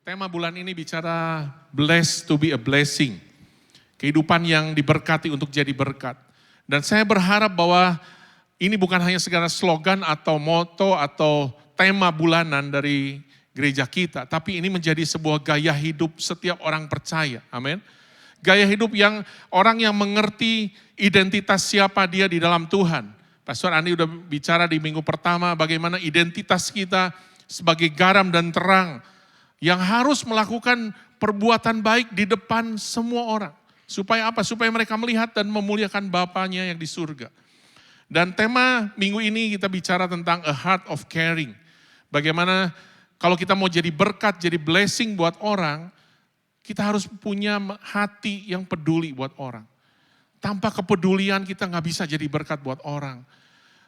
Tema bulan ini bicara blessed to be a blessing. Kehidupan yang diberkati untuk jadi berkat. Dan saya berharap bahwa ini bukan hanya segala slogan atau moto atau tema bulanan dari gereja kita. Tapi ini menjadi sebuah gaya hidup setiap orang percaya. Amin. Gaya hidup yang orang yang mengerti identitas siapa dia di dalam Tuhan. Pastor Andi udah bicara di minggu pertama bagaimana identitas kita sebagai garam dan terang. Yang harus melakukan perbuatan baik di depan semua orang. Supaya apa? Supaya mereka melihat dan memuliakan Bapanya yang di surga. Dan tema minggu ini kita bicara tentang a heart of caring. Bagaimana kalau kita mau jadi berkat, jadi blessing buat orang, kita harus punya hati yang peduli buat orang. Tanpa kepedulian kita gak bisa jadi berkat buat orang.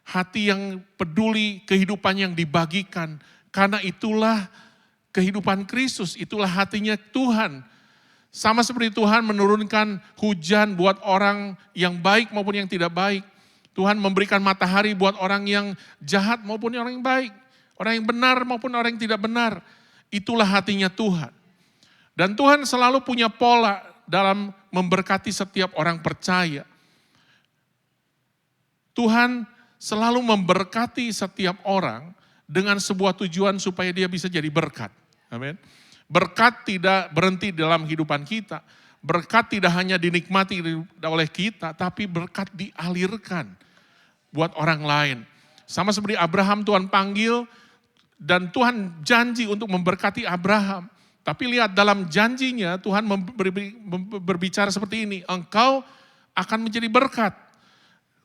Hati yang peduli, kehidupan yang dibagikan. Karena itulah kehidupan Kristus, itulah hatinya Tuhan. Sama seperti Tuhan menurunkan hujan buat orang yang baik maupun yang tidak baik. Tuhan memberikan matahari buat orang yang jahat maupun orang yang baik. Orang yang benar maupun orang yang tidak benar. Itulah hatinya Tuhan. Dan Tuhan selalu punya pola dalam memberkati setiap orang percaya. Tuhan selalu memberkati setiap orang dengan sebuah tujuan supaya dia bisa jadi berkat. Amin. Berkat tidak berhenti dalam kehidupan kita. Berkat tidak hanya dinikmati oleh kita, tapi berkat dialirkan buat orang lain. Sama seperti Abraham Tuhan panggil dan Tuhan janji untuk memberkati Abraham. Tapi lihat dalam janjinya Tuhan berbicara seperti ini. Engkau akan menjadi berkat.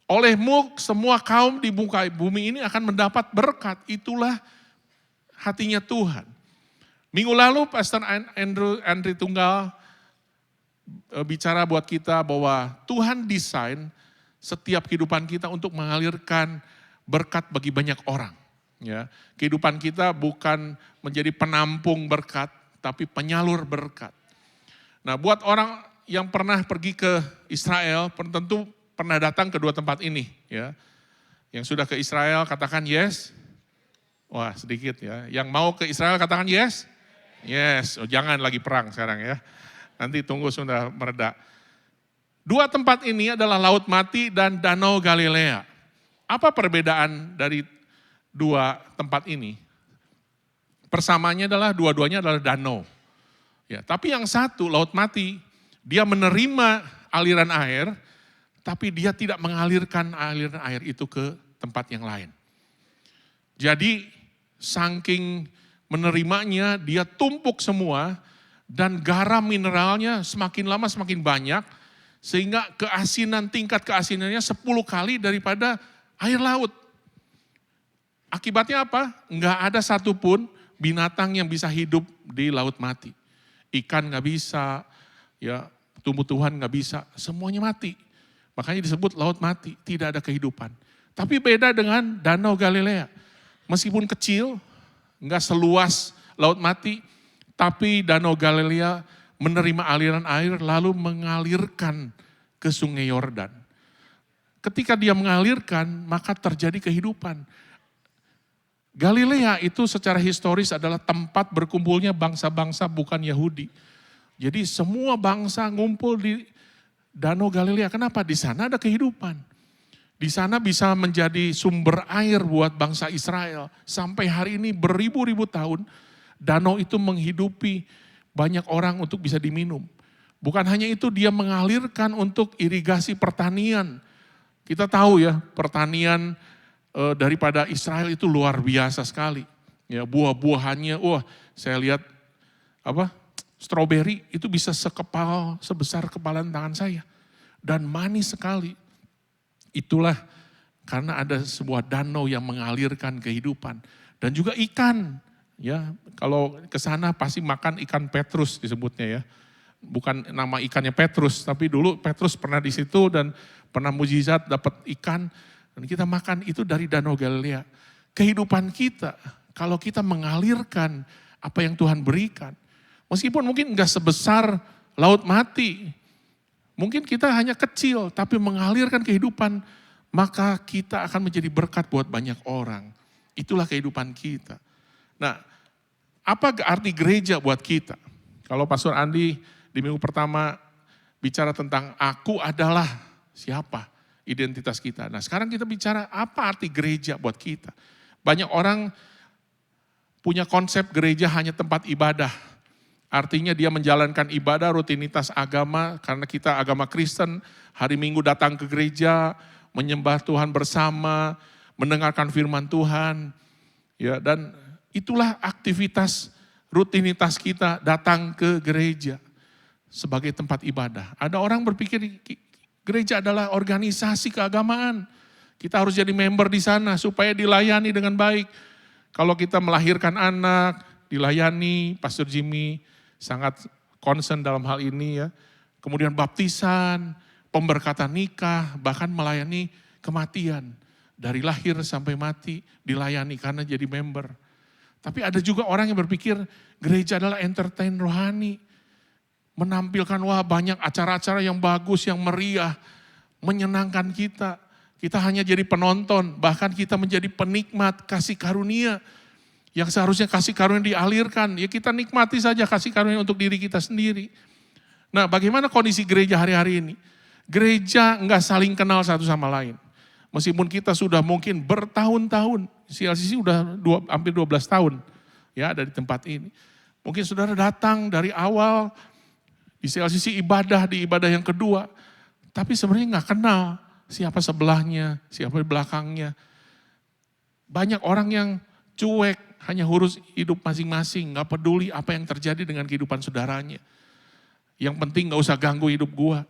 Olehmu semua kaum di muka bumi ini akan mendapat berkat. Itulah hatinya Tuhan. Minggu lalu Pastor Andrew Tunggal bicara buat kita bahwa Tuhan desain setiap kehidupan kita untuk mengalirkan berkat bagi banyak orang. Ya, kehidupan kita bukan menjadi penampung berkat, tapi penyalur berkat. Nah, buat orang yang pernah pergi ke Israel, tentu pernah datang ke dua tempat ini. Ya, yang sudah ke Israel katakan yes. Wah sedikit ya. Yang mau ke Israel katakan yes. Yes, jangan lagi perang sekarang ya. Nanti tunggu sudah mereda. Dua tempat ini adalah Laut Mati dan Danau Galilea. Apa perbedaan dari dua tempat ini? Persamaannya adalah dua-duanya adalah danau. Ya, tapi yang satu Laut Mati, dia menerima aliran air, tapi dia tidak mengalirkan aliran air itu ke tempat yang lain. Jadi saking menerimanya, dia tumpuk semua dan garam mineralnya semakin lama semakin banyak sehingga tingkat keasinannya 10 kali daripada air laut. Akibatnya apa? Enggak ada satupun binatang yang bisa hidup di Laut Mati. Ikan enggak bisa, ya tumbuh-tumbuhan enggak bisa, semuanya mati. Makanya disebut Laut Mati, tidak ada kehidupan. Tapi beda dengan Danau Galilea. Meskipun kecil, enggak seluas Laut Mati, tapi Danau Galilea menerima aliran air lalu mengalirkan ke Sungai Yordan. Ketika dia mengalirkan, maka terjadi kehidupan. Galilea itu secara historis adalah tempat berkumpulnya bangsa-bangsa bukan Yahudi. Jadi semua bangsa ngumpul di Danau Galilea. Kenapa? Di sana ada kehidupan. Di sana bisa menjadi sumber air buat bangsa Israel. Sampai hari ini beribu-ribu tahun, danau itu menghidupi banyak orang untuk bisa diminum. Bukan hanya itu, dia mengalirkan untuk irigasi pertanian. Kita tahu ya, pertanian daripada Israel itu luar biasa sekali. Ya, buah-buahannya, saya lihat stroberi itu bisa sebesar kepalan tangan saya. Dan manis sekali. Itulah karena ada sebuah danau yang mengalirkan kehidupan. Dan juga ikan. Ya, kalau ke sana pasti makan ikan Petrus disebutnya ya. Bukan nama ikannya Petrus, tapi dulu Petrus pernah di situ dan pernah mujizat dapat ikan. Dan kita makan itu dari Danau Galilea. Kehidupan kita, kalau kita mengalirkan apa yang Tuhan berikan. Meskipun mungkin enggak sebesar Laut Mati. Mungkin kita hanya kecil, tapi mengalirkan kehidupan, maka kita akan menjadi berkat buat banyak orang. Itulah kehidupan kita. Nah, Apa arti gereja buat kita? Kalau Pastor Andi di minggu pertama bicara tentang aku adalah siapa, identitas kita. Nah sekarang kita bicara apa arti gereja buat kita. Banyak orang punya konsep gereja hanya tempat ibadah. Artinya dia menjalankan ibadah, rutinitas agama, karena kita agama Kristen, hari Minggu datang ke gereja, menyembah Tuhan bersama, mendengarkan firman Tuhan. Ya, dan itulah aktivitas rutinitas kita datang ke gereja sebagai tempat ibadah. Ada orang berpikir gereja adalah organisasi keagamaan. Kita harus jadi member di sana supaya dilayani dengan baik. Kalau kita melahirkan anak, dilayani, Pastor Jimmy sangat concern dalam hal ini ya. Kemudian baptisan, pemberkatan nikah, bahkan melayani kematian. Dari lahir sampai mati dilayani karena jadi member. Tapi ada juga orang yang berpikir gereja adalah entertain rohani. Menampilkan banyak acara-acara yang bagus, yang meriah, menyenangkan kita. Kita hanya jadi penonton, bahkan kita menjadi penikmat kasih karunia. Yang seharusnya kasih karunia dialirkan, ya kita nikmati saja kasih karunia untuk diri kita sendiri. Nah bagaimana kondisi gereja hari-hari ini? Gereja enggak saling kenal satu sama lain. Meskipun kita sudah mungkin bertahun-tahun, CLCC udah hampir 12 tahun ya ada di tempat ini. Mungkin saudara datang dari awal di CLCC ibadah, di ibadah yang kedua. Tapi sebenarnya nggak kenal siapa sebelahnya, siapa di belakangnya. Banyak orang yang cuek, hanya urus hidup masing-masing, nggak peduli apa yang terjadi dengan kehidupan saudaranya. Yang penting nggak usah ganggu hidup gua.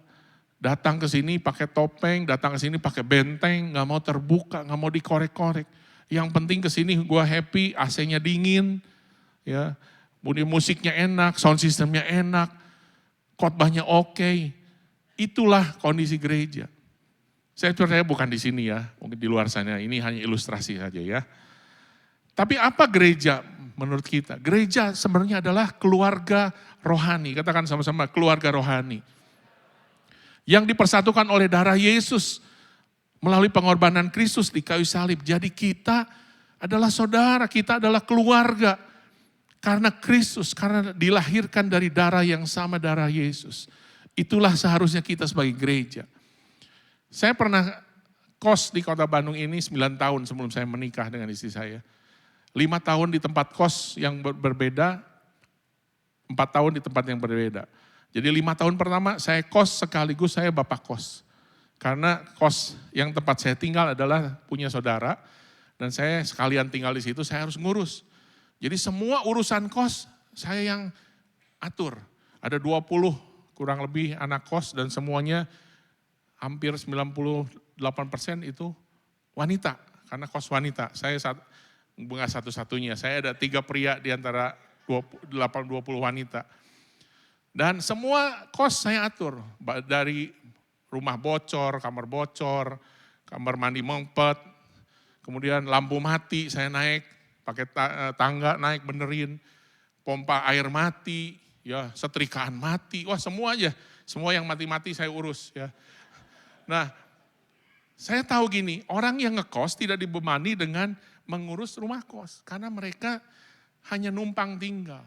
Datang ke sini pakai topeng, datang ke sini pakai benteng, nggak mau terbuka, nggak mau dikorek-korek. Yang penting ke sini gue happy, AC-nya dingin, ya, musiknya enak, sound systemnya enak, khotbahnya oke. Itulah kondisi gereja. Saya percaya bukan di sini ya, mungkin di luar sana. Ini hanya ilustrasi saja ya. Tapi apa gereja menurut kita? Gereja sebenarnya adalah keluarga rohani. Katakan sama-sama keluarga rohani. Yang dipersatukan oleh darah Yesus melalui pengorbanan Kristus di kayu salib. Jadi kita adalah saudara, kita adalah keluarga. Karena Kristus, karena dilahirkan dari darah yang sama darah Yesus. Itulah seharusnya kita sebagai gereja. Saya pernah kos di kota Bandung ini 9 tahun sebelum saya menikah dengan istri saya. 5 tahun di tempat kos yang berbeda, 4 tahun di tempat yang berbeda. Jadi 5 tahun pertama saya kos sekaligus saya bapak kos. Karena kos yang tempat saya tinggal adalah punya saudara. Dan saya sekalian tinggal di situ saya harus ngurus. Jadi semua urusan kos saya yang atur. Ada 20 kurang lebih anak kos dan semuanya hampir 98% itu wanita. Karena kos wanita. Saya bukan satu-satunya. Saya ada 3 pria di antara 20 wanita. Dan semua kos saya atur, dari rumah bocor, kamar mandi mempet, kemudian lampu mati saya naik, pakai tangga naik benerin, pompa air mati, ya setrikaan mati, wah semua aja, semua yang mati-mati saya urus ya. Nah, saya tahu gini, orang yang ngekos tidak dibebani dengan mengurus rumah kos, karena mereka hanya numpang tinggal.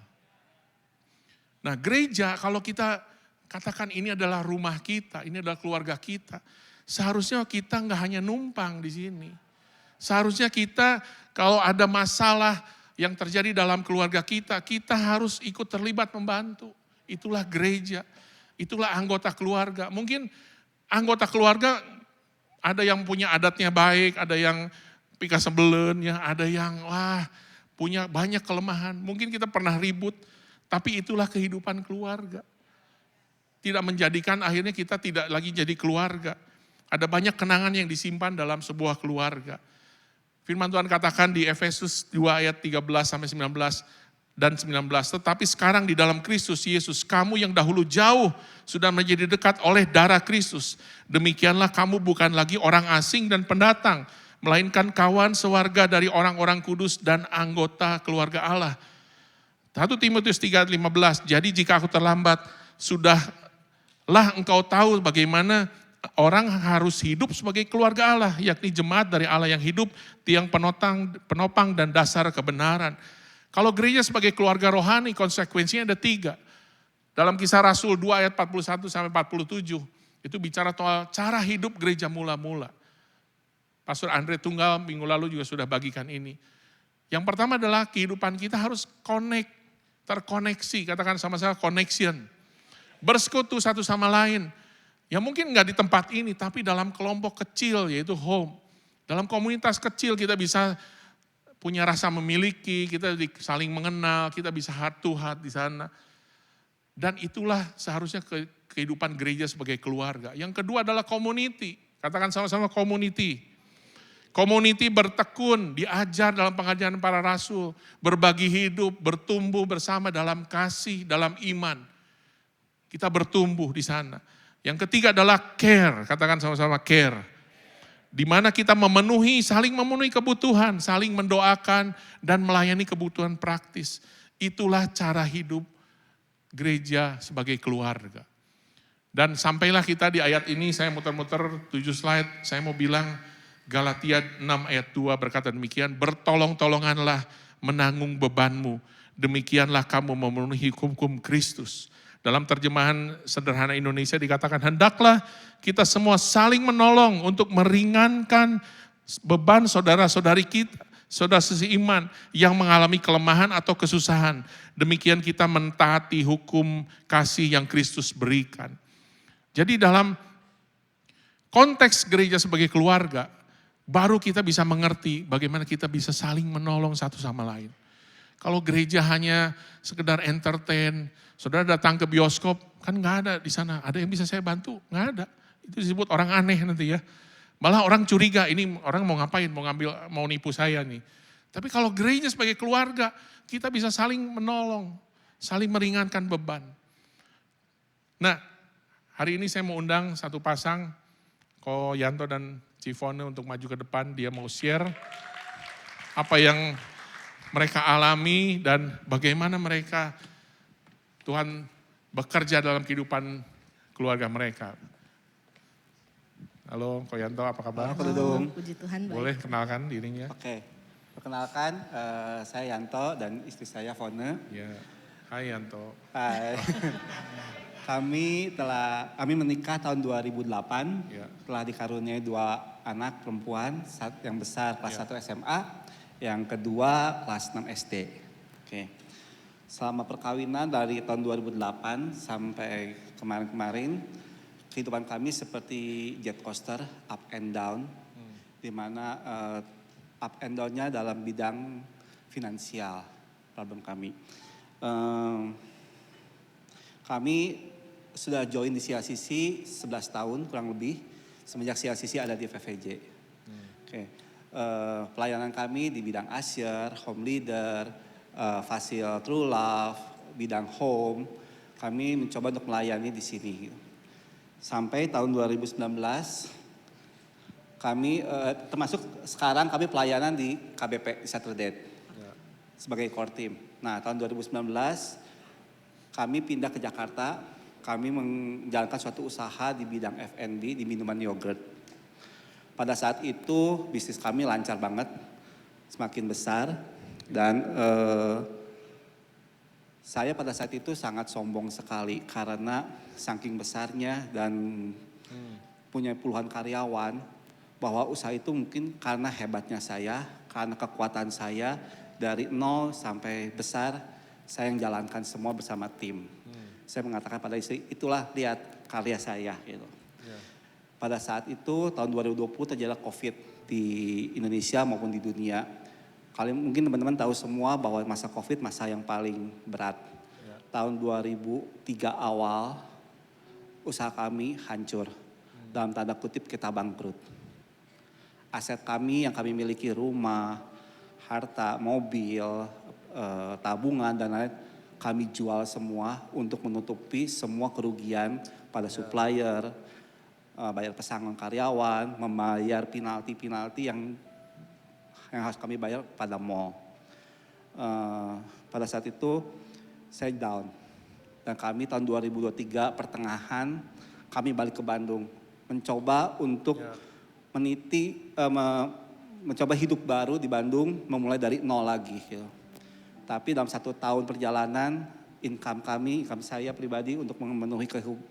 Nah gereja kalau kita katakan ini adalah rumah kita, ini adalah keluarga kita. Seharusnya kita nggak hanya numpang di sini. Seharusnya kita kalau ada masalah yang terjadi dalam keluarga kita harus ikut terlibat membantu. Itulah gereja, itulah anggota keluarga. Mungkin anggota keluarga ada yang punya adatnya baik, ada yang pika sebelen, ya, ada yang punya banyak kelemahan. Mungkin kita pernah ribut. Tapi itulah kehidupan keluarga. Tidak menjadikan akhirnya kita tidak lagi jadi keluarga. Ada banyak kenangan yang disimpan dalam sebuah keluarga. Firman Tuhan katakan di Efesus 2 ayat 13 sampai 19 dan 19. Tetapi sekarang di dalam Kristus Yesus, kamu yang dahulu jauh sudah menjadi dekat oleh darah Kristus. Demikianlah kamu bukan lagi orang asing dan pendatang, melainkan kawan sewarga dari orang-orang kudus dan anggota keluarga Allah. 1 Timotius 3:15, jadi jika aku terlambat, sudahlah engkau tahu bagaimana orang harus hidup sebagai keluarga Allah, yakni jemaat dari Allah yang hidup, tiang penopang dan dasar kebenaran. Kalau gereja sebagai keluarga rohani, konsekuensinya ada 3. Dalam Kisah Rasul 2 ayat 41 sampai 47, itu bicara soal cara hidup gereja mula-mula. Pastor Andre Tunggal minggu lalu juga sudah bagikan ini. Yang pertama adalah kehidupan kita harus terkoneksi, katakan sama-sama connection. Bersekutu satu sama lain. Ya mungkin enggak di tempat ini, tapi dalam kelompok kecil yaitu home. Dalam komunitas kecil kita bisa punya rasa memiliki, kita saling mengenal, kita bisa heart to heart di sana. Dan itulah seharusnya kehidupan gereja sebagai keluarga. Yang kedua adalah community. Katakan sama-sama community. Community bertekun, diajar dalam pengajaran para rasul. Berbagi hidup, bertumbuh bersama dalam kasih, dalam iman. Kita bertumbuh di sana. Yang ketiga adalah care. Katakan sama-sama care. Di mana kita saling memenuhi kebutuhan, saling mendoakan dan melayani kebutuhan praktis. Itulah cara hidup gereja sebagai keluarga. Dan sampailah kita di ayat ini, saya muter-muter 7 slide, saya mau bilang Galatia 6 ayat 2 berkata demikian, bertolong-tolonganlah menanggung bebanmu, demikianlah kamu memenuhi hukum Kristus. Dalam terjemahan sederhana Indonesia dikatakan, hendaklah kita semua saling menolong untuk meringankan beban saudara-saudari kita, saudara seiman yang mengalami kelemahan atau kesusahan. Demikian kita mentaati hukum kasih yang Kristus berikan. Jadi dalam konteks gereja sebagai keluarga, baru kita bisa mengerti bagaimana kita bisa saling menolong satu sama lain. Kalau gereja hanya sekedar entertain, saudara datang ke bioskop, kan nggak ada di sana. Ada yang bisa saya bantu? Nggak ada. Itu disebut orang aneh nanti ya. Malah orang curiga, ini orang mau ngapain, mau nipu saya nih. Tapi kalau gereja sebagai keluarga, kita bisa saling menolong, saling meringankan beban. Nah, hari ini saya mau undang satu pasang, Ko Yanto dan Cifone untuk maju ke depan, dia mau share apa yang mereka alami dan bagaimana mereka Tuhan bekerja dalam kehidupan keluarga mereka. Halo Ko Yanto, apa kabar? Halo, puji Tuhan. Boleh kenalkan dirinya? Oke, perkenalkan saya Yanto dan istri saya Fone. Ya, hai Yanto. Hai. Kami menikah tahun 2008, Ya. telah dikaruniai 2 anak perempuan, yang besar kelas 1 SMA, yang kedua kelas 6 SD. Oke. Selama perkawinan dari tahun 2008 sampai kemarin-kemarin, kehidupan kami seperti jet coaster, up and down, di mana up and down-nya dalam bidang finansial, problem kami. Kami sudah join di CLCC 11 tahun kurang lebih, semenjak CLCC ada di FFJ. Oke. Pelayanan kami di bidang usher, home leader, fasil true love, bidang home, kami mencoba untuk melayani di sini. Sampai tahun 2019, kami termasuk sekarang kami pelayanan di KBP, di Saturday, sebagai core team. Nah, tahun 2019 kami pindah ke Jakarta. Kami menjalankan suatu usaha di bidang F&B, di minuman yogurt. Pada saat itu bisnis kami lancar banget, semakin besar. Dan saya pada saat itu sangat sombong sekali karena saking besarnya dan punya puluhan karyawan, bahwa usaha itu mungkin karena hebatnya saya, karena kekuatan saya, dari nol sampai besar, saya yang jalankan semua bersama tim. Saya mengatakan pada istri, itulah lihat karya saya gitu. Yeah. Pada saat itu tahun 2020 terjadi COVID di Indonesia maupun di dunia. Kalian mungkin teman-teman tahu semua bahwa masa COVID masa yang paling berat. Yeah. Tahun 2003 awal usaha kami hancur. Dalam tanda kutip kita bangkrut. Aset kami yang kami miliki, rumah, harta, mobil, tabungan dan lain-lain, kami jual semua untuk menutupi semua kerugian pada supplier, bayar pesangon karyawan, membayar penalti yang harus kami bayar pada mall. Pada saat itu saya down dan kami tahun 2023 pertengahan kami balik ke Bandung mencoba untuk mencoba hidup baru di Bandung, memulai dari nol lagi. Gitu. Tapi dalam 1 tahun perjalanan, income saya pribadi untuk memenuhi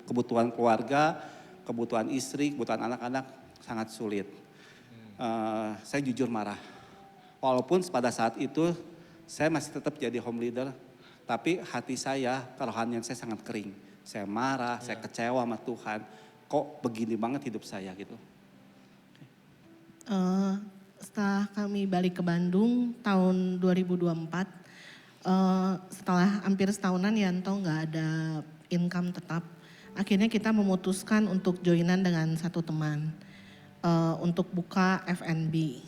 kebutuhan keluarga, kebutuhan istri, kebutuhan anak-anak sangat sulit. Saya jujur marah. Walaupun pada saat itu saya masih tetap jadi home leader, tapi hati saya, kerohanian saya sangat kering. Saya marah, saya kecewa sama Tuhan. Kok begini banget hidup saya gitu. Setelah kami balik ke Bandung tahun 2024, setelah hampir setahunan Yanto nggak ada income tetap, akhirnya kita memutuskan untuk joinan dengan satu teman untuk buka F&B.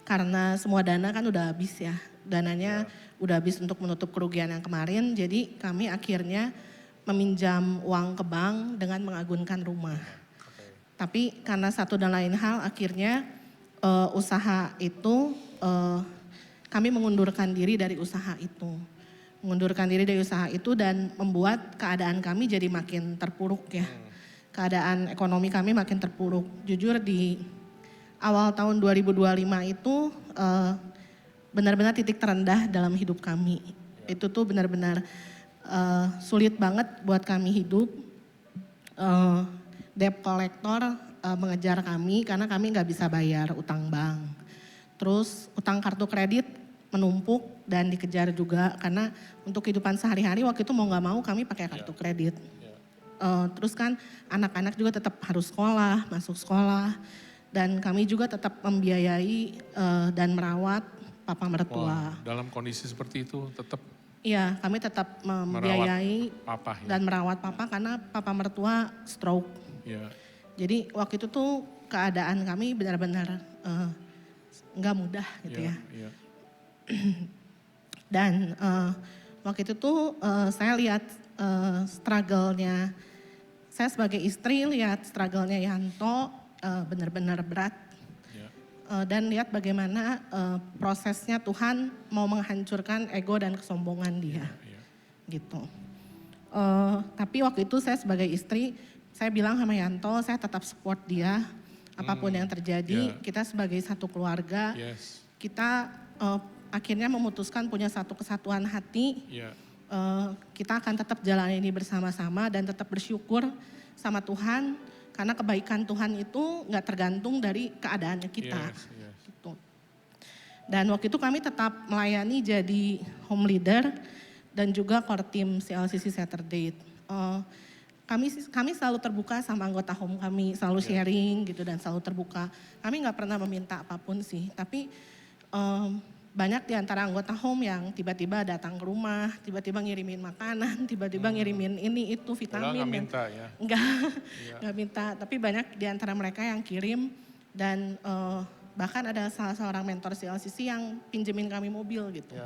Karena semua dana kan udah habis ya, dananya udah habis untuk menutup kerugian yang kemarin, jadi kami akhirnya meminjam uang ke bank dengan mengagunkan rumah. Tapi karena satu dan lain hal akhirnya usaha itu kami mengundurkan diri dari usaha itu. Mengundurkan diri dari usaha itu dan membuat keadaan kami jadi makin terpuruk ya. Keadaan ekonomi kami makin terpuruk. Jujur di awal tahun 2025 itu benar-benar titik terendah dalam hidup kami. Itu tuh benar-benar sulit banget buat kami hidup. Debt collector mengejar kami karena kami nggak bisa bayar utang bank. Terus utang kartu kredit menumpuk dan dikejar juga karena untuk kehidupan sehari-hari waktu itu mau nggak mau kami pakai kartu kredit. Terus kan anak-anak juga tetap harus sekolah, masuk sekolah. Dan kami juga tetap membiayai dan merawat papa mertua. Dalam kondisi seperti itu tetap Iya, kami tetap membiayai papa, ya? dan merawat papa karena papa mertua stroke. Ya. Jadi waktu itu tuh keadaan kami benar-benar nggak mudah gitu ya. Ya. Dan waktu itu tuh saya lihat struggle-nya, saya sebagai istri lihat struggle-nya Yanto benar-benar berat. Dan lihat bagaimana prosesnya Tuhan mau menghancurkan ego dan kesombongan dia. Gitu. Tapi waktu itu saya sebagai istri, saya bilang sama Yanto, saya tetap support dia. Apapun yang terjadi, kita sebagai satu keluarga, kita akhirnya memutuskan punya satu kesatuan hati. Kita akan tetap jalan ini bersama-sama dan tetap bersyukur sama Tuhan. Karena kebaikan Tuhan itu gak tergantung dari keadaannya kita. Gitu. Dan waktu itu kami tetap melayani jadi home leader dan juga core team CLCC Saturday. Kami selalu terbuka sama anggota home kami, selalu sharing gitu dan selalu terbuka. Kami gak pernah meminta apapun sih, tapi banyak di antara anggota home yang tiba-tiba datang ke rumah, tiba-tiba ngirimin makanan, tiba-tiba ngirimin ini itu vitamin. Nggak minta ya? Nggak minta, tapi banyak di antara mereka yang kirim dan bahkan ada salah seorang mentor CLCC yang pinjemin kami mobil gitu.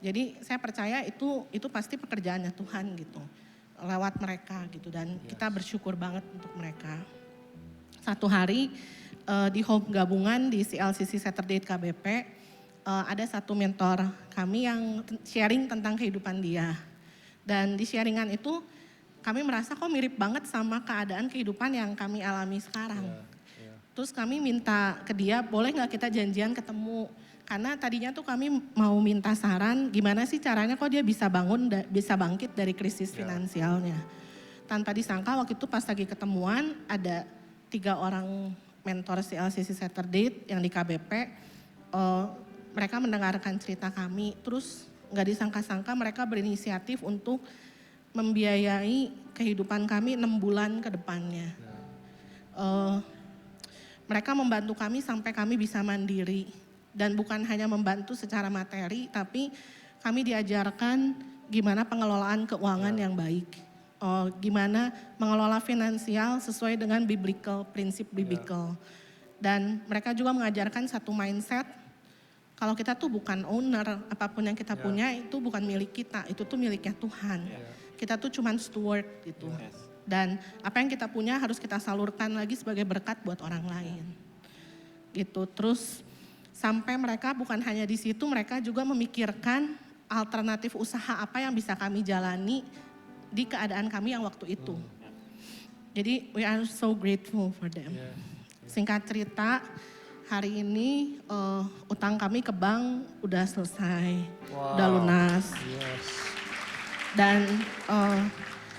Jadi saya percaya itu pasti pekerjaannya Tuhan gitu, lewat mereka gitu dan kita bersyukur banget untuk mereka. Satu hari di home gabungan di CLCC Saturday KBP, ada satu mentor kami yang sharing tentang kehidupan dia. Dan di sharingan itu kami merasa kok mirip banget sama keadaan kehidupan yang kami alami sekarang. Terus kami minta ke dia, boleh gak kita janjian ketemu? Karena tadinya tuh kami mau minta saran gimana sih caranya kok dia bisa bisa bangkit dari krisis finansialnya. Tanpa disangka waktu itu pas lagi ketemuan ada 3 orang mentor CLCC Saturday yang di KBP. Mereka mendengarkan cerita kami, terus gak disangka-sangka mereka berinisiatif untuk membiayai kehidupan kami 6 bulan ke depannya. Mereka membantu kami sampai kami bisa mandiri. Dan bukan hanya membantu secara materi, tapi kami diajarkan gimana pengelolaan keuangan yang baik. Gimana mengelola finansial sesuai dengan prinsip biblical. Dan mereka juga mengajarkan satu mindset, kalau kita tuh bukan owner, apapun yang kita punya itu bukan milik kita, itu tuh miliknya Tuhan. Kita tuh cuman steward gitu. Dan apa yang kita punya harus kita salurkan lagi sebagai berkat buat orang lain. Gitu. Terus sampai mereka bukan hanya di situ, mereka juga memikirkan alternatif usaha apa yang bisa kami jalani di keadaan kami yang waktu itu. Jadi we are so grateful for them. Singkat cerita, hari ini utang kami ke bank udah selesai, Wow. udah lunas. Yes. Dan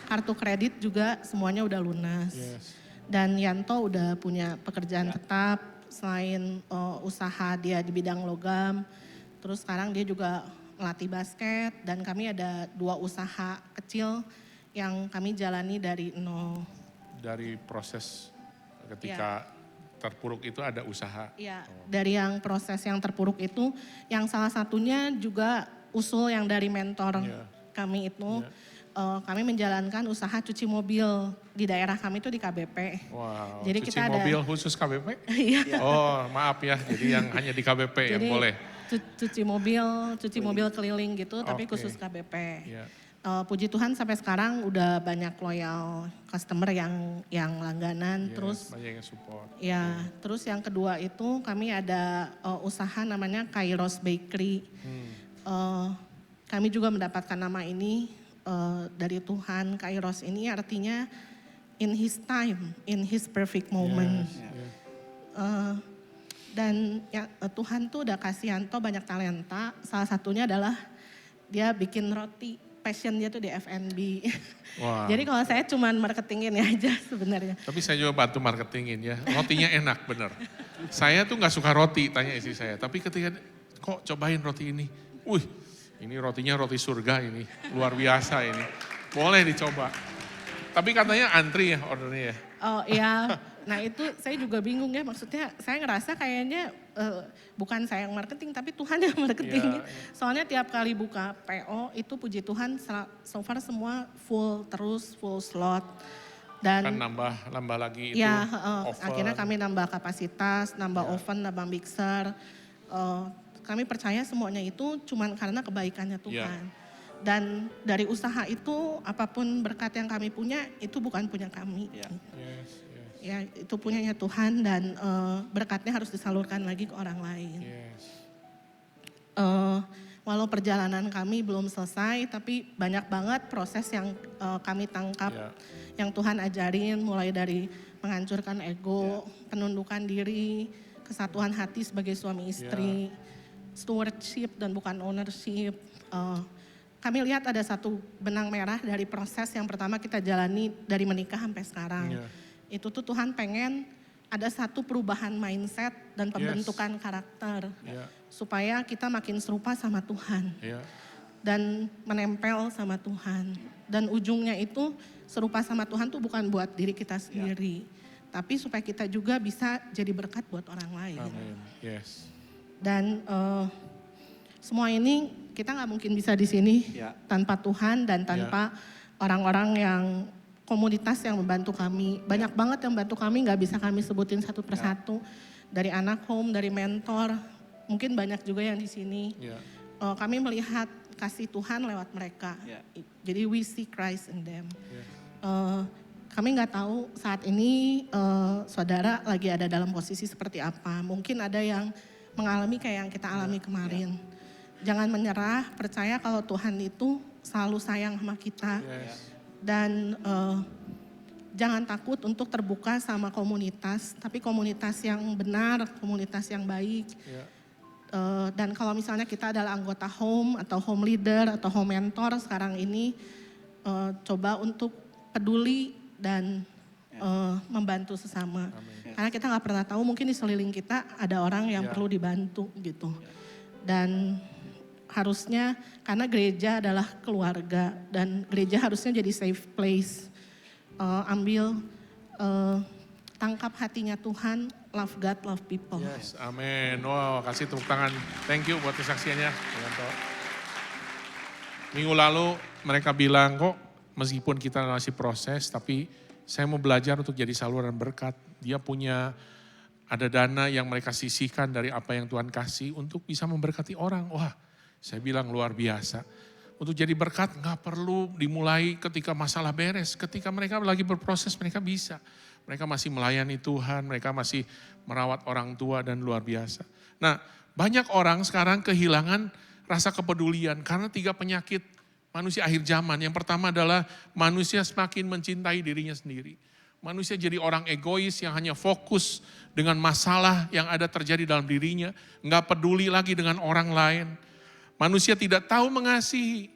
kartu kredit juga semuanya udah lunas. Yes. Dan Yanto udah punya pekerjaan tetap selain usaha dia di bidang logam. Terus sekarang dia juga melatih basket dan kami ada 2 usaha kecil yang kami jalani dari nol. Dari proses ketika terpuruk itu ada usaha. Iya, dari yang proses yang terpuruk itu, yang salah satunya juga usul yang dari mentor kami itu, kami menjalankan usaha cuci mobil di daerah kami itu di KBP. Wow, Jadi cuci kita ada mobil khusus KBP? Iya. Oh maaf ya, jadi yang hanya di KBP yang Jadi boleh. cuci mobil keliling gitu, tapi Oke. khusus KBP. Iya. Puji Tuhan sampai sekarang udah banyak loyal customer yang langganan. Yes, Terus banyak yang support. ya, terus yang kedua itu kami ada usaha namanya Kairos Bakery. Kami juga mendapatkan nama ini dari Tuhan. Kairos ini artinya in His time, in His perfect moment. Yes, yes. Dan ya, Tuhan tuh udah kasih Yanto banyak talenta. Salah satunya adalah dia bikin roti. Passion dia tuh di F&B. Wah. Jadi kalau saya cuman marketingin aja sebenarnya. Tapi saya juga bantu marketingin ya, rotinya enak bener. Saya tuh gak suka roti, tanya istri saya. Tapi ketika, kok cobain roti ini? Wih, ini rotinya roti surga ini, luar biasa ini. Boleh dicoba. Tapi katanya antri ya ordernya ya. Oh iya, nah itu saya juga bingung ya, maksudnya saya ngerasa kayaknya bukan saya yang marketing tapi Tuhan yang marketing. Iya, iya. Soalnya tiap kali buka PO itu puji Tuhan so far semua full terus, full slot. Dan Kan nambah lagi itu ya oven. akhirnya kami nambah kapasitas, nambah Ya. oven, nambah mixer. Kami percaya semuanya itu cuman karena kebaikannya Tuhan. Dan dari usaha itu apapun berkat yang kami punya itu bukan punya kami. Ya. Yes, yes, Ya itu punyanya Tuhan dan berkatnya harus disalurkan lagi ke orang lain. yes. Walau perjalanan kami belum selesai tapi banyak banget proses yang kami tangkap. Ya. Yang Tuhan ajarin mulai dari menghancurkan ego, penundukan diri, kesatuan hati sebagai suami istri, stewardship dan bukan ownership. Kami lihat ada satu benang merah dari proses yang pertama kita jalani dari menikah sampai sekarang. Iya. Itu tuh Tuhan pengen ada satu perubahan mindset dan pembentukan karakter. Ya. Supaya kita makin serupa sama Tuhan Ya. dan menempel sama Tuhan. Dan ujungnya itu serupa sama Tuhan tuh bukan buat diri kita sendiri. Tapi supaya kita juga bisa jadi berkat buat orang lain. Amin. Yes. Dan semua ini kita nggak mungkin bisa di sini tanpa Tuhan dan tanpa orang-orang yang komunitas yang membantu kami. Banyak banget yang membantu kami, nggak bisa kami sebutin satu persatu. Dari anak home, dari mentor, mungkin banyak juga yang di sini. Ya. Kami melihat kasih Tuhan lewat mereka. Jadi we see Christ in them. Kami nggak tahu saat ini saudara lagi ada dalam posisi seperti apa. Mungkin ada yang mengalami kayak yang kita alami kemarin. Jangan menyerah, percaya kalau Tuhan itu selalu sayang sama kita. Yes. Dan jangan takut untuk terbuka sama komunitas, tapi komunitas yang benar, komunitas yang baik. Ya. Dan kalau misalnya kita adalah anggota home atau home leader atau home mentor sekarang ini, coba untuk peduli dan membantu sesama. Karena kita nggak pernah tahu mungkin di sekeliling kita ada orang yang perlu dibantu gitu. Dan harusnya karena gereja adalah keluarga dan gereja harusnya jadi safe place. Tangkap hatinya Tuhan, love God, love people. Yes, amin. Wow, kasih tepuk tangan. Thank you buat kesaksiannya. Minggu lalu mereka bilang kok meskipun kita masih proses tapi saya mau belajar untuk jadi saluran berkat. Dia punya ada dana yang mereka sisihkan dari apa yang Tuhan kasih untuk bisa memberkati orang. Wah, saya bilang luar biasa. Untuk jadi berkat nggak perlu dimulai ketika masalah beres. Ketika mereka lagi berproses mereka bisa. Mereka masih melayani Tuhan, mereka masih merawat orang tua dan luar biasa. Nah, banyak orang sekarang kehilangan rasa kepedulian karena 3 penyakit manusia akhir zaman. Yang pertama adalah manusia semakin mencintai dirinya sendiri. Manusia jadi orang egois yang hanya fokus dengan masalah yang ada terjadi dalam dirinya. Nggak peduli lagi dengan orang lain. Manusia tidak tahu mengasihi.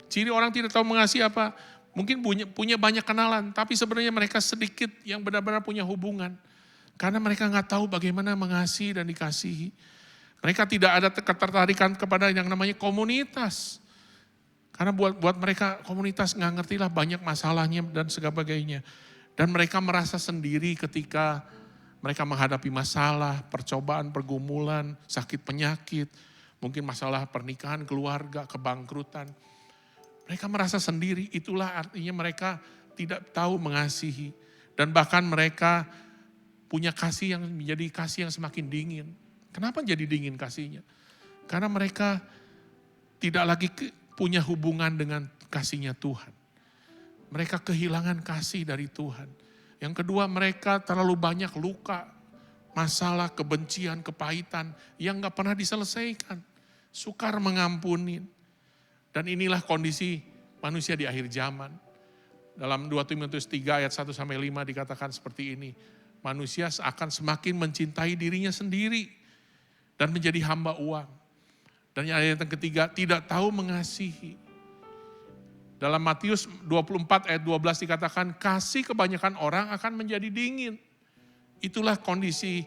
Ciri orang tidak tahu mengasihi apa? Mungkin punya banyak kenalan, tapi sebenarnya mereka sedikit yang benar-benar punya hubungan. Karena mereka nggak tahu bagaimana mengasihi dan dikasihi. Mereka tidak ada ketertarikan kepada yang namanya komunitas. Karena buat mereka komunitas nggak ngerti lah banyak masalahnya dan sebagainya. Dan mereka merasa sendiri ketika mereka menghadapi masalah, percobaan, pergumulan, sakit penyakit, mungkin masalah pernikahan, keluarga, kebangkrutan. Mereka merasa sendiri, itulah artinya mereka tidak tahu mengasihi. Dan bahkan mereka punya kasih yang menjadi kasih yang semakin dingin. Kenapa jadi dingin kasihnya? Karena mereka tidak lagi punya hubungan dengan kasihnya Tuhan. Mereka kehilangan kasih dari Tuhan. Yang kedua, mereka terlalu banyak luka, masalah, kebencian, kepahitan yang gak pernah diselesaikan. Sukar mengampuni. Dan inilah kondisi manusia di akhir zaman. Dalam 2 Timotius 3 ayat 1-5 dikatakan seperti ini. Manusia akan semakin mencintai dirinya sendiri dan menjadi hamba uang. Dan ayat yang ketiga, tidak tahu mengasihi. Dalam Matius 24 ayat 12 dikatakan, kasih kebanyakan orang akan menjadi dingin. Itulah kondisi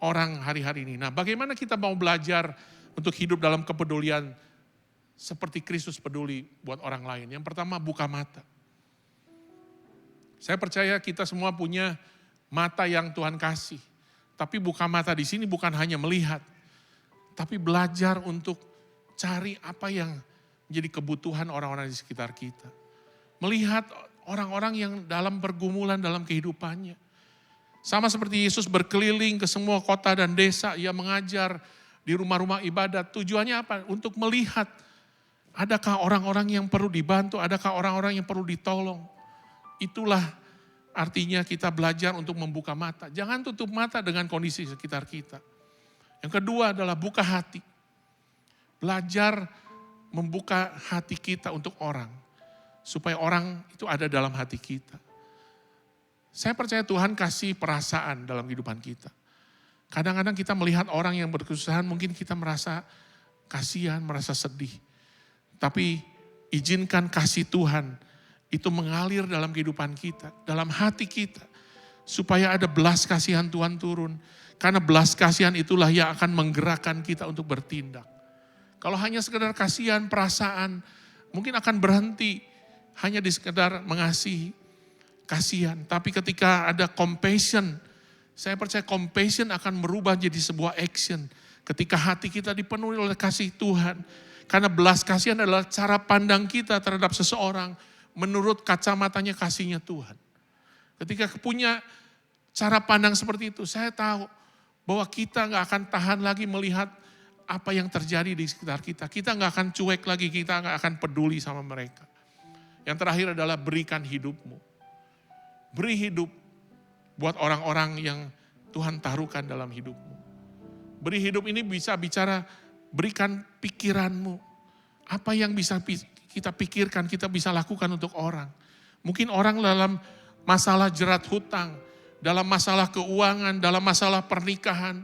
orang hari-hari ini. Nah, bagaimana kita mau belajar untuk hidup dalam kepedulian seperti Kristus peduli buat orang lain? Yang pertama, buka mata. Saya percaya kita semua punya mata yang Tuhan kasih. Tapi buka mata di sini bukan hanya melihat, tapi belajar untuk cari apa yang menjadi kebutuhan orang-orang di sekitar kita. Melihat orang-orang yang dalam pergumulan dalam kehidupannya. Sama seperti Yesus berkeliling ke semua kota dan desa, ia mengajar di rumah-rumah ibadat. Tujuannya apa? Untuk melihat adakah orang-orang yang perlu dibantu, adakah orang-orang yang perlu ditolong. Itulah artinya kita belajar untuk membuka mata. Jangan tutup mata dengan kondisi sekitar kita. Yang kedua adalah buka hati. Belajar membuka hati kita untuk orang. Supaya orang itu ada dalam hati kita. Saya percaya Tuhan kasih perasaan dalam kehidupan kita. Kadang-kadang kita melihat orang yang berkesusahan, mungkin kita merasa kasihan, merasa sedih. Tapi izinkan kasih Tuhan itu mengalir dalam kehidupan kita, dalam hati kita. Supaya ada belas kasihan Tuhan turun. Karena belas kasihan itulah yang akan menggerakkan kita untuk bertindak. Kalau hanya sekedar kasihan, perasaan, mungkin akan berhenti hanya di sekedar mengasihi, kasihan. Tapi ketika ada compassion, saya percaya compassion akan merubah jadi sebuah action. Ketika hati kita dipenuhi oleh kasih Tuhan. Karena belas kasihan adalah cara pandang kita terhadap seseorang menurut kacamatanya kasihnya Tuhan. Ketika punya cara pandang seperti itu, saya tahu bahwa kita gak akan tahan lagi melihat apa yang terjadi di sekitar kita. Kita gak akan cuek lagi, kita gak akan peduli sama mereka. Yang terakhir adalah berikan hidupmu. Beri hidup buat orang-orang yang Tuhan taruhkan dalam hidupmu. Beri hidup ini bisa bicara, berikan pikiranmu. Apa yang bisa kita pikirkan, kita bisa lakukan untuk orang. Mungkin orang dalam masalah jerat hutang, dalam masalah keuangan, dalam masalah pernikahan,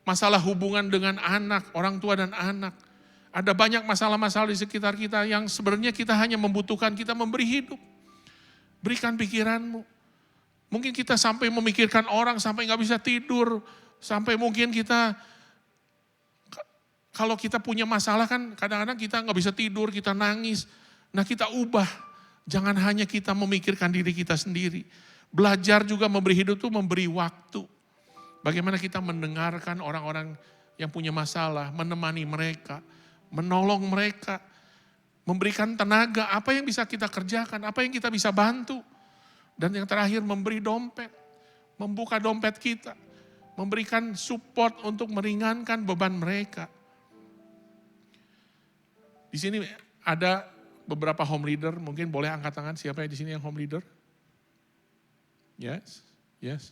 masalah hubungan dengan anak, orang tua dan anak. Ada banyak masalah-masalah di sekitar kita yang sebenarnya kita hanya membutuhkan kita memberi hidup. Berikan pikiranmu. Mungkin kita sampai memikirkan orang, sampai gak bisa tidur. Sampai mungkin kita, kalau kita punya masalah kan kadang-kadang kita gak bisa tidur, kita nangis. Nah kita ubah, jangan hanya kita memikirkan diri kita sendiri. Belajar juga memberi hidup itu memberi waktu. Bagaimana kita mendengarkan orang-orang yang punya masalah, menemani mereka, menolong mereka, memberikan tenaga, apa yang bisa kita kerjakan, apa yang kita bisa bantu. Dan yang terakhir memberi dompet, membuka dompet kita, memberikan support untuk meringankan beban mereka. Di sini ada beberapa home leader, mungkin boleh angkat tangan siapa yang di sini yang home leader? Yes,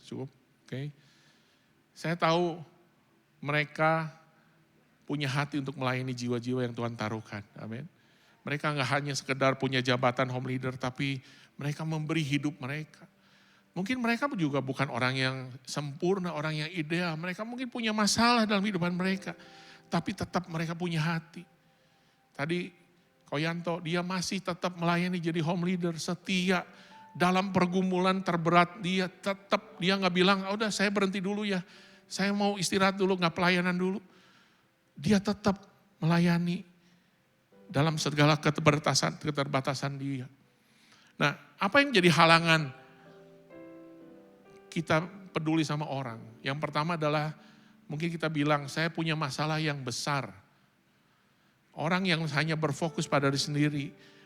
cukup, oke. Saya tahu mereka punya hati untuk melayani jiwa-jiwa yang Tuhan taruhkan. Amin. Mereka gak hanya sekedar punya jabatan home leader, tapi mereka memberi hidup mereka. Mungkin mereka juga bukan orang yang sempurna, orang yang ideal. Mereka mungkin punya masalah dalam kehidupan mereka. Tapi tetap mereka punya hati. Tadi Koyanto, dia masih tetap melayani jadi home leader, setia. Dalam pergumulan terberat dia nggak bilang, udah saya berhenti dulu ya. Saya mau istirahat dulu, nggak pelayanan dulu. Dia tetap melayani dalam segala keterbatasan dia. Nah, apa yang jadi halangan kita peduli sama orang? Yang pertama adalah mungkin kita bilang, saya punya masalah yang besar. Orang yang hanya berfokus pada diri sendiri,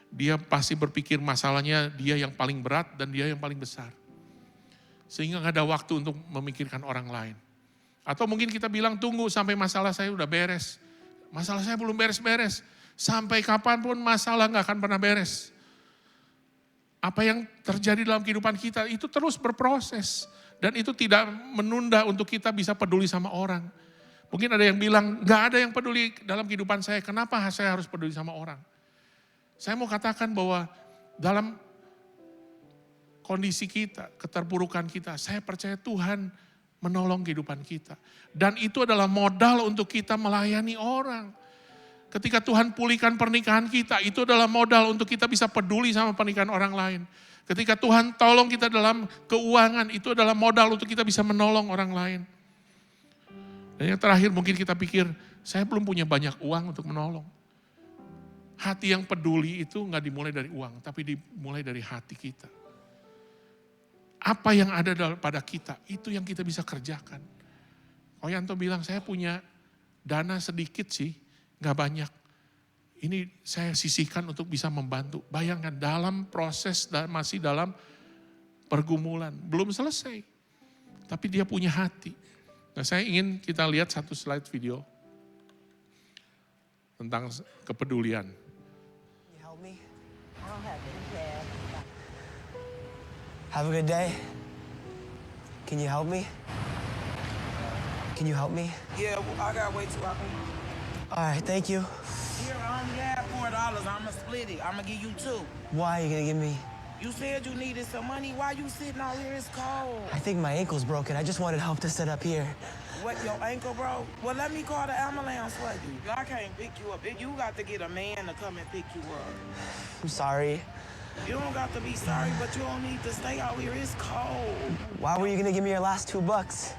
dia pasti berpikir masalahnya dia yang paling berat dan dia yang paling besar. Sehingga gak ada waktu untuk memikirkan orang lain. Atau mungkin kita bilang, tunggu sampai masalah saya udah beres. Masalah saya belum beres-beres. Sampai kapanpun masalah gak akan pernah beres. Apa yang terjadi dalam kehidupan kita itu terus berproses. Dan itu tidak menunda untuk kita bisa peduli sama orang. Mungkin ada yang bilang, gak ada yang peduli dalam kehidupan saya, kenapa saya harus peduli sama orang? Saya mau katakan bahwa dalam kondisi kita, keterpurukan kita, saya percaya Tuhan menolong kehidupan kita. Dan itu adalah modal untuk kita melayani orang. Ketika Tuhan pulihkan pernikahan kita, itu adalah modal untuk kita bisa peduli sama pernikahan orang lain. Ketika Tuhan tolong kita dalam keuangan, itu adalah modal untuk kita bisa menolong orang lain. Dan yang terakhir mungkin kita pikir, saya belum punya banyak uang untuk menolong. Hati yang peduli itu gak dimulai dari uang, tapi dimulai dari hati kita. Apa yang ada pada kita, itu yang kita bisa kerjakan. Koyanto bilang, saya punya dana sedikit sih, gak banyak. Ini saya sisihkan untuk bisa membantu. Bayangkan dalam proses, masih dalam pergumulan, belum selesai. Tapi dia punya hati. Nah, saya ingin kita lihat satu slide video tentang kepedulian. Have a good day. Can you help me? Can you help me? Yeah, well, I got way too often. All right, thank you. Here, I only have $4. I'ma split it. I'ma give you 2. Why are you gonna give me? You said you needed some money. Why you sitting out here? It's cold. I think my ankle's broken. I just wanted help to sit up here. What, your ankle, bro? Well, let me call the ambulance for you. I can't pick you up. You got to get a man to come and pick you up. I'm sorry. You don't got to be sorry, but you don't need to stay out here. It's cold. Why were you gonna give me your last $2? Cause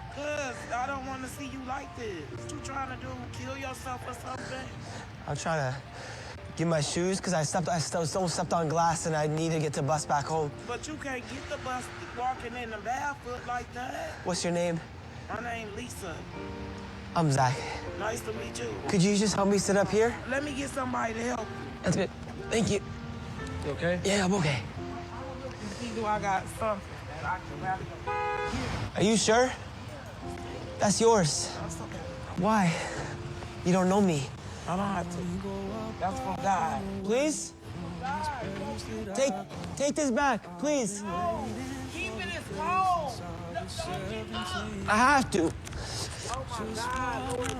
I don't want to see you like this. What you trying to do? Kill yourself or something? I'm trying to get my shoes because I stepped on glass and I need to get the bus back home. But you can't get the bus walking in the barefoot like that. What's your name? My name Lisa. I'm Zach. Nice to meet you. Could you just help me sit up here? Let me get somebody to help you. That's good. Thank you. You okay? Yeah, I'm okay. See, do I got something that I can rally up? Are you sure? That's yours. That's okay. Why? You don't know me. I don't have to. That's from God. Please? Take this back, please. Keep it as cold. I have to. Oh my God, Lord,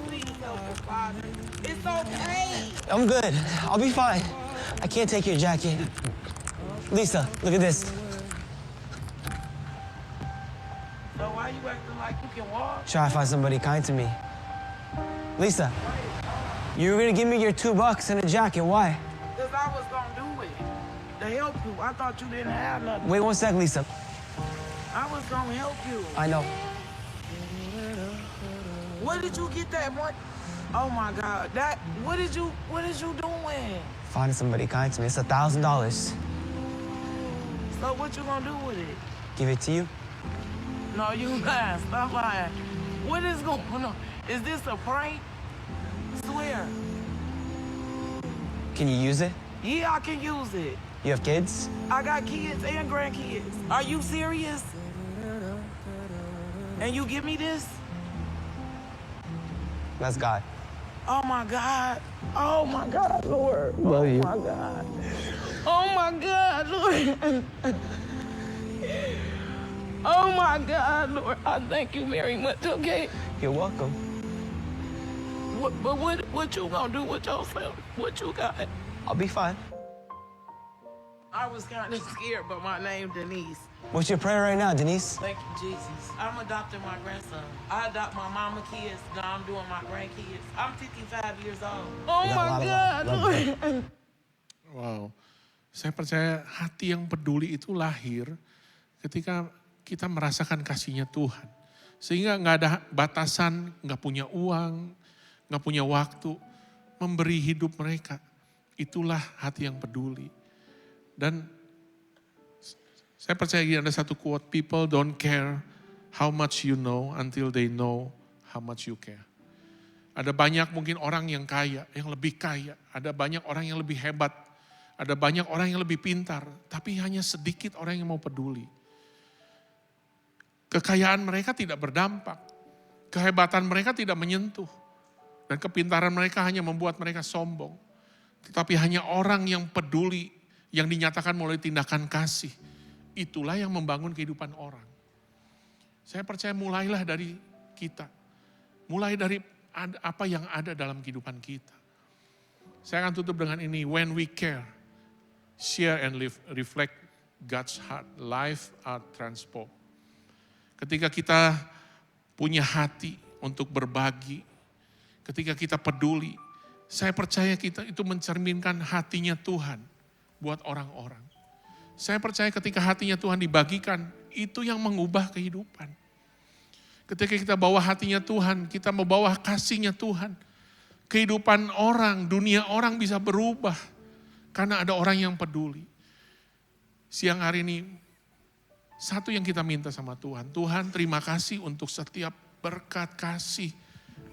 please help us, Father. It's okay. I'm good. I'll be fine. I can't take your jacket. Lisa, look at this. So why you acting like you can walk? Try to find somebody kind to me. Lisa, you were gonna give me your $2 and a jacket. Why? Because I was going to do it. To help you. I thought you didn't have nothing. Wait 1 sec, Lisa. I was going to help you. I know. Where did you get that money? Oh my God. What is you doing? Find somebody kind to me. It's $1,000. So what you gonna do with it? Give it to you. No, you lying. Stop lying. What is going on? Is this a prank? Swear. Can you use it? Yeah, I can use it. You have kids? I got kids and grandkids. Are you serious? And you give me this? That's God. Oh my God. Oh my God, Lord. Love you. Oh my God. Oh my God, Lord. Oh my God, Lord. I thank you very much, okay? You're welcome. What you gonna do with yourself? What you got? I'll be fine. I was kind of scared, but my name Denise. What's your prayer right now, Denise? Thank you, Jesus. I'm adopting my grandson. I adopt my mama kids. Now I'm doing my grandkids. I'm 55 years old. Oh got a my lot of God. love Wow. Saya percaya hati yang peduli itu lahir ketika kita merasakan kasihnya Tuhan. Sehingga nggak ada batasan, nggak punya uang, nggak punya waktu, memberi hidup mereka. Itulah hati yang peduli. Dan saya percaya ada satu quote, people don't care how much you know until they know how much you care. Ada banyak mungkin orang yang kaya, yang lebih kaya. Ada banyak orang yang lebih hebat. Ada banyak orang yang lebih pintar. Tapi hanya sedikit orang yang mau peduli. Kekayaan mereka tidak berdampak. Kehebatan mereka tidak menyentuh. Dan kepintaran mereka hanya membuat mereka sombong. Tetapi hanya orang yang peduli, yang dinyatakan melalui tindakan kasih. Itulah yang membangun kehidupan orang. Saya percaya mulailah dari kita. Mulai dari apa yang ada dalam kehidupan kita. Saya akan tutup dengan ini. When we care, share and live, reflect God's heart. Life are transformed. Ketika kita punya hati untuk berbagi, ketika kita peduli, saya percaya kita itu mencerminkan hatinya Tuhan buat orang-orang. Saya percaya ketika hatinya Tuhan dibagikan, itu yang mengubah kehidupan. Ketika kita bawa hatinya Tuhan, kita membawa kasihnya Tuhan. Kehidupan orang, dunia orang bisa berubah. Karena ada orang yang peduli. Siang hari ini, satu yang kita minta sama Tuhan. Tuhan terima kasih untuk setiap berkat kasih,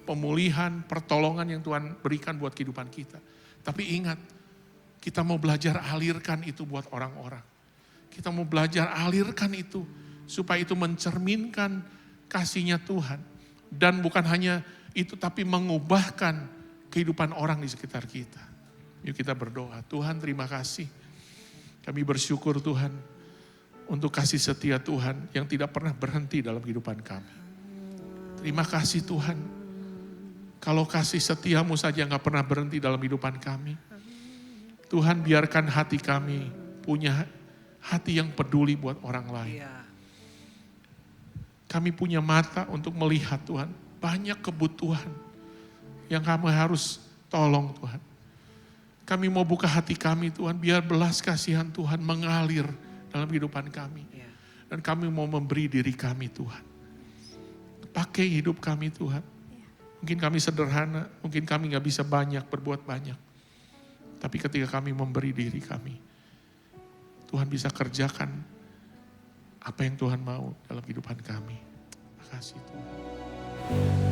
pemulihan, pertolongan yang Tuhan berikan buat kehidupan kita. Tapi ingat, kita mau belajar alirkan itu buat orang-orang. Kita mau belajar alirkan itu supaya itu mencerminkan kasihnya Tuhan. Dan bukan hanya itu tapi mengubahkan kehidupan orang di sekitar kita. Yuk kita berdoa. Tuhan terima kasih. Kami bersyukur Tuhan untuk kasih setia Tuhan yang tidak pernah berhenti dalam kehidupan kami. Terima kasih Tuhan. Kalau kasih setiamu saja gak pernah berhenti dalam kehidupan kami. Tuhan biarkan hati kami punya hati yang peduli buat orang lain. Kami punya mata untuk melihat Tuhan. Banyak kebutuhan yang kami harus tolong Tuhan. Kami mau buka hati kami Tuhan, biar belas kasihan Tuhan mengalir dalam kehidupan kami. Dan kami mau memberi diri kami Tuhan. Pakai hidup kami Tuhan. Mungkin kami sederhana, mungkin kami gak bisa banyak, berbuat banyak. Tapi ketika kami memberi diri kami, Tuhan bisa kerjakan apa yang Tuhan mau dalam kehidupan kami. Terima kasih Tuhan.